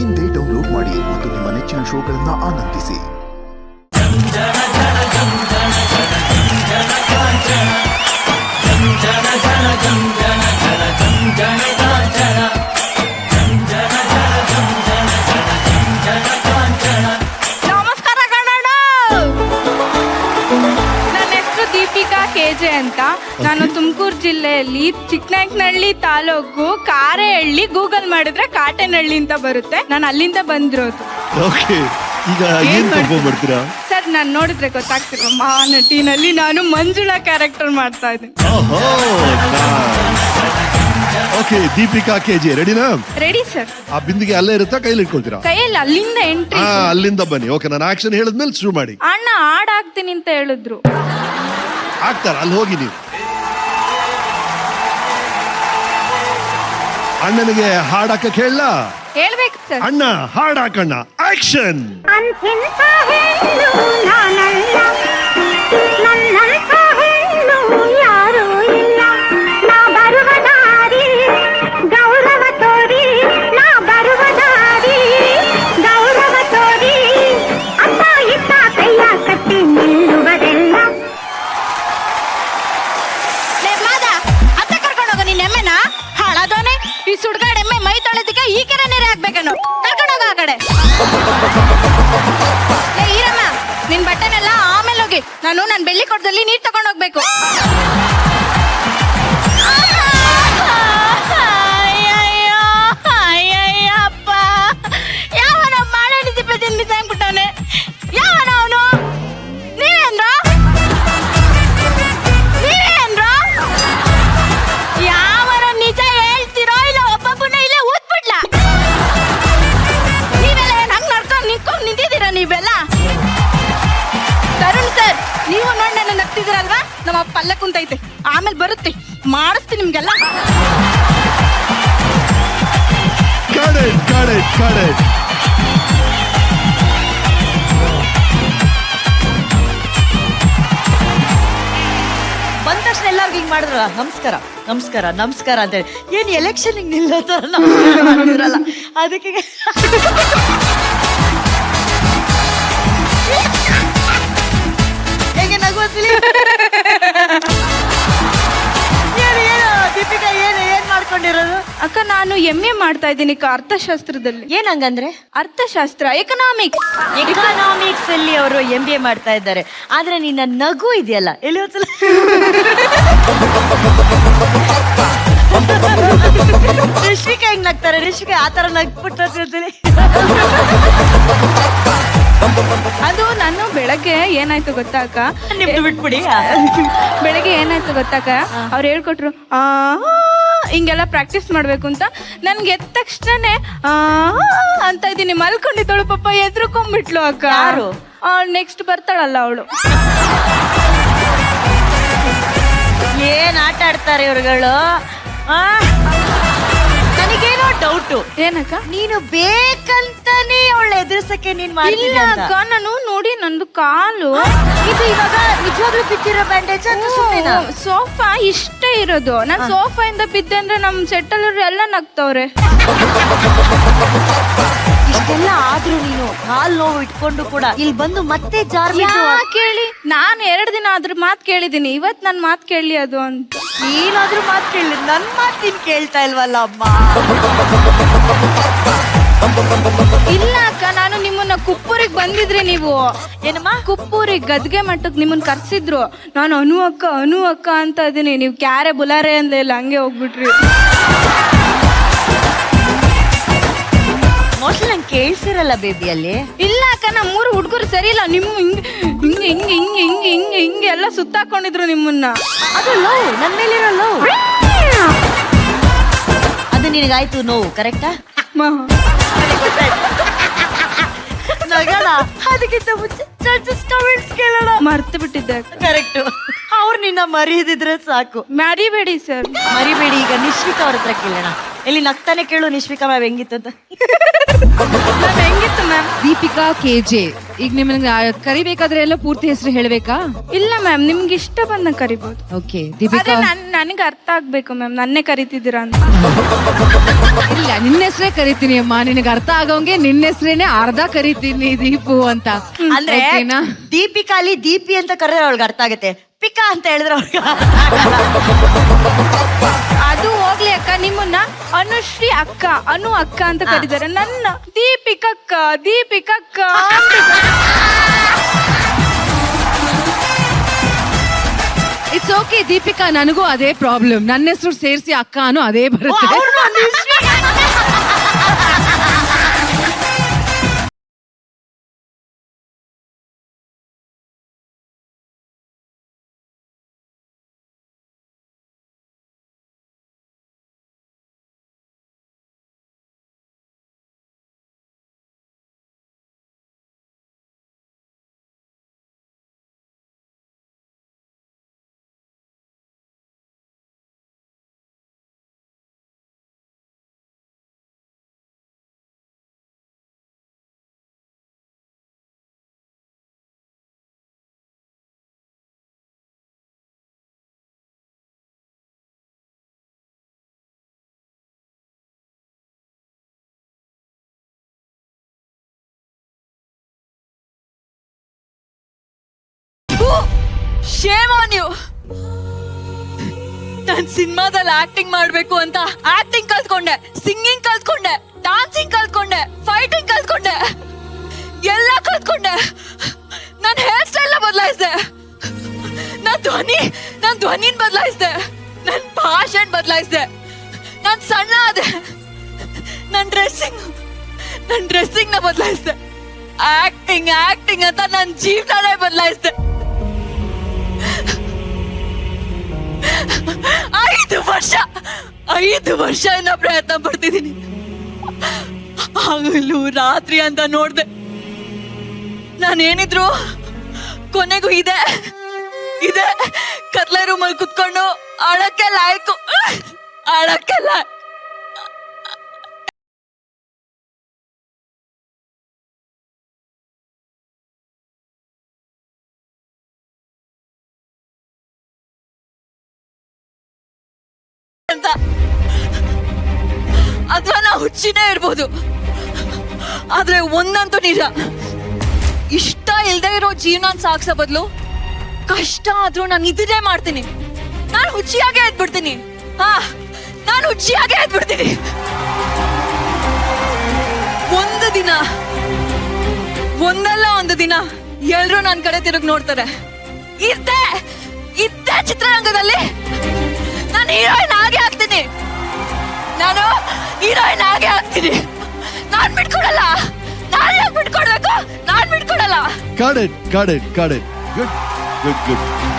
ಇಂದೇ ಡೌನ್ಲೋಡ್ ಮಾಡಿ ಮತ್ತು ನಿಮ್ಮ ನೆಚ್ಚಿನ ಶೋಗಳನ್ನು ಆನಂದಿಸಿ. ಕೆಜೆ ಅಂತ. ನಾನು ತುಮಕೂರು ಜಿಲ್ಲೆಯಲ್ಲಿ ಚಿಕ್ಕನಾಯಕನಹಳ್ಳಿ ತಾಲೂಕು ಕಾರೆಹಳ್ಳಿ ಗೂಗಲ್ ಮಾಡಿದ್ರೆ ಕಾಟೇನಹಳ್ಳಿ ಅಂತ ಬರುತ್ತೆ. ನಾನು ಅಲ್ಲಿಂದ ಬಂದಿರೋದು. ಸರ್ ನಾನು ನೋಡಿದ್ರೆ ಗೊತ್ತಾಗ್ತಿರೋ ಮಹಾನಟಿನಲ್ಲಿ ನಾನು ಮಂಜುಳಾ ಕ್ಯಾರೆಕ್ಟರ್ ಮಾಡ್ತಾ ಇದ್ದೀನಿ. ದೀಪಿಕಾ ಕೆಜೆ ರೆಡಿನಾ? Ready sir. ಆ ಬಿಂದಿಗೆ ಅಲ್ಲೇ ಇರುತ್ತಾ, ಕೈಯಲ್ಲಿ ಇಟ್ಕೊಳ್ತೀರಾ? ಕೈಯಲ್ಲಿ ಅಲ್ಲಿಂದ ಎಂಟ್ರಿ. ಅಲ್ಲಿಂದ ಬನ್ನಿ. ಓಕೆ, ನಾನು ಆಕ್ಷನ್ ಹೇಳಿದ್ಮೇಲೆ ಶುರು ಮಾಡಿ. ಅಣ್ಣ ಹಾಡಾಗ್ತೀನಿ ಅಂತ ಹೇಳಿದ್ರು. ಆಗ್ತಾರ, ಅಲ್ಲಿ ಹೋಗಿ ನೀವು. ಅಣ್ಣನಿಗೆ ಹಾಡಾಕ ಕೇಳಲ್ಲ? ಹೇಳ್ಬೇಕು ಸರ್. ಅಣ್ಣ ಹಾಡಾಕಣ್ಣ. ಆಕ್ಷನ್. ಈ ಸುಡ್ಗಾಡೆಮ್ಮೆ ಮೈ ತೊಳೆದಕ್ಕೆ ಈ ಕೆರೆ ನೀರೇ ಹಾಕ್ಬೇಕೇನು? ಕರ್ಕೊಂಡೋಗ ಆ ಕಡೆ. ಈರಮ್ಮ, ನಿನ್ ಬಟ್ಟೆನೆಲ್ಲ ಆಮೇಲೆ ಹೋಗಿ. ನಾನು ಬೆಳ್ಳಿ ಕೊಡದಲ್ಲಿ ನೀರ್ ತಗೊಂಡೋಗ್ಬೇಕು. ಅಪ್ಪ, ಯಾವನ ಮಾಳೆಣ್ಣೆ ಸಿಪ್ಪೆ ತಿಂದು ಬಿಟ್ಟವನೆ? ಯಾವನ ಅವನು? ನೀವೇನ್ರ? ಯಾವನ ನಿಜ ಹೇಳ್ತಿರೋ ಇಲ್ಲ ಒಬ್ಬೊಬ್ಬನ ಇಲ್ಲ ಊದ್ಬಿಡ್ಲ? ನೀವೆಲ್ಲ ಏನ್ ಹಂಗ್ ನಡ್ಕೊಂಡು ನಿಂತ್ಕೊಂಡು ನಿಂತಿದ್ದೀರಾ ನೀವೆಲ್ಲ? ತರುಣ್ ಸರ್, ನೀವು ನೋಡಿ ನನ್ನ ನಗ್ತಿದ್ದೀರಲ್ವಾ? ನಮ್ಮ ಪಲ್ಲ ಕುಂತೈತೆ, ಆಮೇಲೆ ಬರುತ್ತೆ, ಮಾಡಿಸ್ತೀನಿ ನಿಮ್ಗೆಲ್ಲ. ಬಂದ ತಕ್ಷಣ ಎಲ್ಲರಿಗೂ ಹಿಂಗ್ ಮಾಡಿದ್ರ ನಮಸ್ಕಾರ ನಮಸ್ಕಾರ ನಮಸ್ಕಾರ ಅಂತೇಳಿ. ಏನ್ ಎಲೆಕ್ಷನ್ ಹಿಂಗ್ ನಿಲ್ಲತ್ತಾರ ನಮಸ್ಕಾರ ಮಾಡ್ತಿದ್ರಲ್ಲ, ಅದಕ್ಕೆ ಹೇಗೆ ನಗುವತ್ಲಿ? ಏನು ದೀಪಿಕಾ, ಏನ್ ಮಾಡ್ಕೊಂಡಿರೋದು? ಅಕ್ಕ, ನಾನು MA ಮಾಡ್ತಾ ಇದ್ದೀನಿ ಅರ್ಥಶಾಸ್ತ್ರದಲ್ಲಿ. ಏನ್ ಹಂಗಂದ್ರೆ? ಅರ್ಥಶಾಸ್ತ್ರ, ಎಕನಾಮಿಕ್ಸ್ ಅಲ್ಲಿ ಅವರು MBA ಮಾಡ್ತಾ ಇದ್ದಾರೆ. ಆದ್ರೆ ನಿನ್ನ ನಗು ಇದೆಯಲ್ಲ, ಎಲ್ಲಿ ಒಂದ್ಸಲ ರಿಷಿಕಾ ಹೆಂಗ್ ನಗ್ತಾರೆ? ರಿಷಿಕಾ ಆತರ ನಗ್ಬಿಟ್ಟಿರ್ತೀನಿ. ಅದು ನಾನು ಬೆಳಗ್ಗೆ ಏನಾಯ್ತು ಗೊತ್ತಾಕ, ನಿಮ್ದು ಬಿಟ್ಬಿಡಿ. ಬೆಳಗ್ಗೆ ಏನಾಯ್ತು ಗೊತ್ತಾಕ, ಅವ್ರು ಹೇಳ್ಕೊಟ್ರು ಹಿಂಗೆಲ್ಲ ಪ್ರಾಕ್ಟೀಸ್ ಮಾಡ್ಬೇಕು ಅಂತ. ನನ್ಗೆ ಎದ್ದ ತಕ್ಷಣನೇ ಅಂತ ಇದೀನಿ, ಮಲ್ಕೊಂಡಿದ್ದವಳು ಪಾಪ ಎದ್ರುಕೊಂಡ್ಬಿಟ್ಲು ಅಕ್ಕ. ಯಾರು? ನೆಕ್ಸ್ಟ್ ಬರ್ತಾಳಲ್ಲ ಅವಳು. ಏನ್ ಆಟ ಆಡ್ತಾರೆ ಇವ್ರುಗಳು? ನನಗೇನೋ ಡೌಟು. ಏನಕ್ಕ? ನೀನು ಬೇಕಂತಾನೆ ಅವಳ ಎದುರಿಸಕ್ಕೆ ನೀನ್ ಇಲ್ಲ ಮಾಡಿಲ್ಲ ಅಕ್ಕ, ನಾನು ನೋಡಿ ನಂದು ಕಾಲು ಇದು ಇವಾಗ ನಿಜವಾಗ್ಲೂ ಬಿದ್ದಿರೋ ಬ್ಯಾಂಡೇಜ್ ಅಂತ ಸುಮ್ಮನೆ. ಸೋಫಾ ಇಷ್ಟೇ ಇರೋದು. ನಾನು ಸೋಫಾ ಇಂದ ಬಿದ್ದೆ ಅಂದ್ರೆ ನಮ್ ಸೆಟ್ಟಲ್ ಎಲ್ಲ ನಗ್ತವ್ರೆ. ಇಷ್ಟೆಲ್ಲ ಆದ್ರೂ ನೀನು ಕಾಲ್ ನೋವು ಇಟ್ಕೊಂಡು ಕೂಡ ಇಲ್ಲಿ ಬಂದು ಮತ್ತೆ ಕೇಳಿ, ನಾನು 2 ದಿನ ಅದ್ರ ಮಾತು ಕೇಳಿದೀನಿ. ಇವತ್ ನನ್ ಮಾತು ಕೇಳಿ ಅದು ಅಂತ. ನೀನಾದ್ರೂ ಮಾತು ಕೇಳಿ, ನನ್ ಮಾತಿನ ಕೇಳ್ತಾ ಇಲ್ವಲ್ಲ ಅಮ್ಮ? ಇಲ್ಲ ಅಕ್ಕ, ನಾನು ನಿಮ್ಮನ್ನ ಕುಪ್ಪೂರಿಗೆ ಬಂದಿದ್ರಿ. ನೀವು ಏನಮ್ಮ? ಕುಪ್ಪೂರಿಗೆ ಗದ್ಗೆ ಮಟ್ಟಕ್ಕೆ ನಿಮ್ಮನ್ನ ಕರ್ಸಿದ್ರು. ನಾನು ಅನು ಅಕ್ಕ ಅಂತ ಇದೀನಿ. ನೀವು ಕ್ಯಾರೆ ಬುಲಾರೆ ಅಂದಿಲ್ಲ, ಹಂಗೆ ಹೋಗ್ಬಿಟ್ರಿ. ಮೋಸ್ಟ್ಲಿ ನಂಗೆ ಕೇಳ್ಸಿರಲ್ಲ ಬೇಬಿ ಅಲ್ಲಿ. ಇಲ್ಲ ಅಕ್ಕ, ನಮ್ಮ 3 ಹುಡುಗರು ಸರಿ ಇಲ್ಲ. ನಿಮ್ಮ ಹಿಂಗೆ ಎಲ್ಲ ಸುತ್ತಾಕೊಂಡಿದ್ರು ನಿಮ್ಮನ್ನ. ಅದು ಲವ್, ನನ್ನ ಮೇಲಿರೋ ಲವ್. ಅದು ನಿನಗಾಯ್ತು ನೋವು, ಕರೆಕ್ಟಾ? ನಗಣ. ಅದಕ್ಕಿಂತ ಮುಂಚೆ ಜಡ್ಜಸ್ ಕಮೆಂಟ್ಸ್ ಕೇಳೋಣ. ಮರ್ತು ಬಿಟ್ಟಿದ್ದೆ. ಕರೆಕ್ಟ್. ಅವ್ರು ನಿನ್ನ ಮರೀದಿದ್ರೆ ಸಾಕು. ಮರಿಬೇಡಿ ಸರ್, ಮರಿಬೇಡಿ. ಈಗ ನಿಶ್ವಿಕಾ ಅವ್ರ ಹತ್ರ ಕೇಳೋಣ. ಎಲ್ಲಿ ನಗ್ತಾನೆ ಕೇಳು, ನಿಶ್ವಿಕಾ ಮ್ಯಾಮ್ ಹೆಂಗಿತ್ತಂತ. ಹೆಂಗಿತ್ತು ಮ್ಯಾಮ್? ದೀಪಿಕಾ ಕೆಜೆ. ಈಗ ನಿಮ್ಮನ್ನ ಕರಿಬೇಕಾದ್ರೆ ಎಲ್ಲ ಪೂರ್ತಿ ಹೆಸರು ಹೇಳ್ಬೇಕಾ? ಇಲ್ಲ ಮ್ಯಾಮ್, ನಿಮ್ಗೆ ಇಷ್ಟ ಬಂದ ಕರಿಬಹುದು. ಓಕೆ ದೀಪಿಕಾ. ನನಗೆ ಅರ್ಥ ಆಗ್ಬೇಕು ಮ್ಯಾಮ್, ನನ್ನೇ ಕರಿತಿದ್ದೀರಾ ಅಂತ. ಇಲ್ಲ ನಿನ್ನ ಹೆಸರೇ ಕರಿತೀನಿ ಅಮ್ಮ, ನಿನಗೆ ಅರ್ಥ ಆಗೋಂಗೆ ನಿನ್ನ ಹೆಸರೇನೆ ಅರ್ಧ ಕರಿತೀನಿ ದೀಪು ಅಂತ. ಅಂದ್ರೆ ಓಕೆನಾ? ದೀಪಿಕಾಲಿ ದೀಪಿ ಅಂತ ಕರೆದ್ರೆ ಅವಳಿಗೆ ಅರ್ಥ ಆಗುತ್ತೆ, ಪಿಕಾ ಅಂತ ಹೇಳಿದ್ರೆ ಅವ್ಳಿಗೆ ಅದು ಹೋಗ್ಲಿ ಅಕ್ಕ, ನಿಮ್ಮನ್ನ ಅನುಶ್ರೀ ಅಕ್ಕ, ಅನು ಅಕ್ಕ ಅಂತ ಕರೀತಾರೆ. ನನ್ನ ದೀಪಿಕಕ್ಕ ದೀಪಿಕಕ್ಕ ಇಟ್ಸ್ ಓಕೆ ದೀಪಿಕಾ, ನನಗೂ ಅದೇ ಪ್ರಾಬ್ಲಮ್. ನನ್ನ ಹೆಸರು ಸೇರಿಸಿ ಅಕ್ಕನೂ ಅದೇ ಬರುತ್ತೆ. Shame on you. ನಾನ್ ಸಿನಿಮಾದಲ್ಲಿ ಆಕ್ಟಿಂಗ್ ಮಾಡ್ಬೇಕು ಅಂತ ಆಕ್ಟಿಂಗ್ ಕಲ್ತ್ಕೊಂಡೆ, ಸಿಂಗಿಂಗ್ ಕಲ್ತ್ಕೊಂಡೆ, ಡಾನ್ಸಿಂಗ್ ಕಲ್ತ್ಕೊಂಡೆ, ಫೈಟಿಂಗ್ ಕಲ್ತ್ಕೊಂಡೆ, ಎಲ್ಲ ಕಲ್ತ್ಕೊಂಡೆ. ನನ್ನ ಹೇರ್ ಸ್ಟೈಲ್ ಬದಲಾಯಿಸಿದೆ, ನನ್ ಧ್ವನಿನ್ ಬದಲಾಯಿಸಿದೆ, ನನ್ ಭಾಷೆ ಬದಲಾಯಿಸಿದೆ, ನಾನ್ ಸಣ್ಣ ಆದೆ, ನನ್ ಡ್ರೆಸ್ಸಿಂಗ್ ನ ಬದಲಾಯಿಸಿದೆ, ಆಕ್ಟಿಂಗ್ ಅಂತ ನನ್ ಜೀವನನೇ ಬದಲಾಯಿಸಿದೆ. 5 ವರ್ಷ ಪ್ರಯತ್ನ ಪಡ್ತಿದ್ದೀನಿ. ಹಗಲು ರಾತ್ರಿ ಅಂತ ನೋಡ್ದೆ, ನಾನೇನಿದ್ರು ಕೊನೆಗೂ ಇದೆ ಕತ್ಲೆ ರೂಮಲ್ಲಿ ಕುತ್ಕೊಂಡು ಅಳಕ್ಕೆಲ್ಲ ಆಯ್ತು, ಅಳಕ್ಕೆಲ್ಲ. ಅಥವಾ ನಾ ಹುಚ್ಚಿನೇ ಇರ್ಬೋದು, ಆದ್ರೆ ಒಂದಂತೂ ನಿಜ, ಇಷ್ಟ ಇಲ್ದೇ ಇರೋ ಜೀವನ ಸಾಗ್ಸೋ ಬದಲು ಕಷ್ಟ ಆದ್ರೂ ನಾನು ಇದನ್ನೇ ಮಾಡ್ತೀನಿ. ನಾನು ಹುಚ್ಚಿಯಾಗೆ ಎದ್ಬಿಡ್ತೀನಿ. ನಾನು ಹುಚ್ಚಿಯಾಗೆ ಎದ್ಬಿಡ್ತೀನಿ. ಒಂದಲ್ಲ ಒಂದು ದಿನ ಎಲ್ರೂ ನನ್ನ ಕಡೆ ತಿರುಗಿ ನೋಡ್ತಾರೆ. ಇದ್ದೆ ಚಿತ್ರರಂಗದಲ್ಲಿ ನಾನು ಹೀರೋಯಿನ್ ಆಗೇ ಆಗ್ತೀನಿ. ನಾನ್ ಬಿಟ್ಕೊಡಲ್ಲ. ನಾನು ಯಾಕೆ ಬಿಟ್ಕೊಡ್ಬೇಕು? ನಾನ್ ಬಿಟ್ಕೊಡಲ್ಲ. Got it. Good.